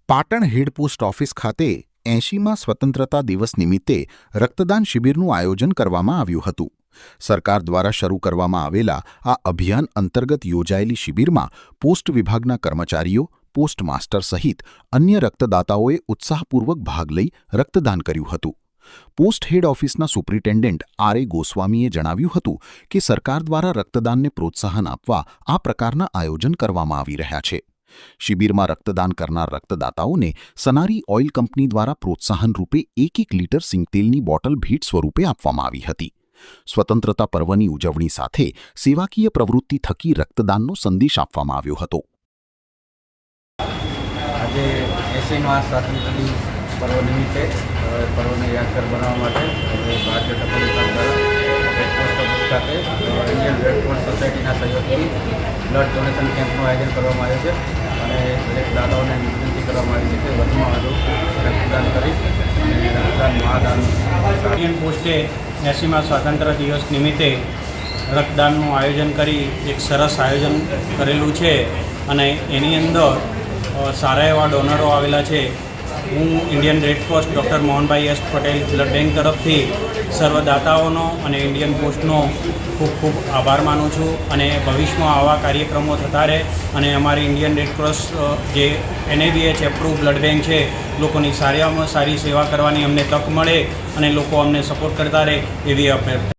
પાટણ હેડ post office ખાતે 80મા સ્વતંત્રતા દિવસ નિમિત્તે રક્તદાન શિબિરનું આયોજન કરવામાં આવ્યું હતું। સરકાર દ્વારા શરૂ કરવામાં આવેલા આ અભિયાન અંતર્ગત યોજાયેલી શિબિરમાં પોસ્ટ વિભાગના કર્મચારીઓ, પોસ્ટ માસ્ટર સહિત અન્ય રક્તદાતાઓએ ઉત્સાહપૂર્વક ભાગ લઈ રક્તદાન કર્યું હતું। પોસ્ટ હેડ ઓફિસના સુપ્રિન્ટેન્ડન્ટ આર.એ. ગોસ્વામીએ જણાવ્યું હતું કે સરકાર દ્વારા રક્તદાનને પ્રોત્સાહન આપવા આ પ્રકારના આયોજન કરવામાં આવી રહ્યા છે। શિબિરમાં રક્તદાન કરનાર રક્તદાતાઓને સનારી ઓઇલ કંપની દ્વારા પ્રોત્સાહન રૂપે 1 લીટર સિંગતેલની બોટલ ભેટ સ્વરૂપે આપવામાં આવી હતી। સ્વતંત્રતા પર્વની ઉજવણી સાથે સેવાકીય પ્રવૃત્તિ થકી રક્તદાનનો સંદેશ આપવામાં આવ્યો હતો। આજે 80મા સ્વાતંત્ર્ય પર્વ નિમિત્તે પર્વને યાદગાર બનાવવા માટે ભારતીય ટપાલ વિભાગ દ્વારા પોસ્ટ ઓફિસ ખાતે ઇન્ડિયન રેડ ક્રોસ સોસાયટીના સહયોગથી બ્લડ ડોનેશન કેમ્પનું આયોજન કરવામાં આવ્યું છે અને દરેક દાદાઓને વિનંતી કરવામાં આવી છે કે વધુમાં વધુ રક્તદાન કરી અને રક્તદાન મહાદાન ઇન્ડિયન પોસ્ટે 80મા સ્વાતંત્ર્ય દિવસ નિમિત્તે રક્તદાનનું આયોજન કરી એક સરસ આયોજન કરેલું છે અને એની અંદર સારા એવા ડોનરો આવેલા છે। હું Indian red cross doctor Mohanbhai S Patel blood bank તરફથી સર્વદાતાઓનો અને ઇન્ડિયન પોસ્ટનો ખૂબ ખૂબ આભાર માનું છું અને ભવિષ્યમાં આવા કાર્યક્રમો થતા રહે અને અમારી ઇન્ડિયન રેડ ક્રોસ જે NABH એપ્રુવ બ્લડ બેંક છે લોકોની સારામાં સારી સેવા કરવાની અમને તક મળે અને લોકો અમને સપોર્ટ કરતા રહે એવી અપેક્ષા।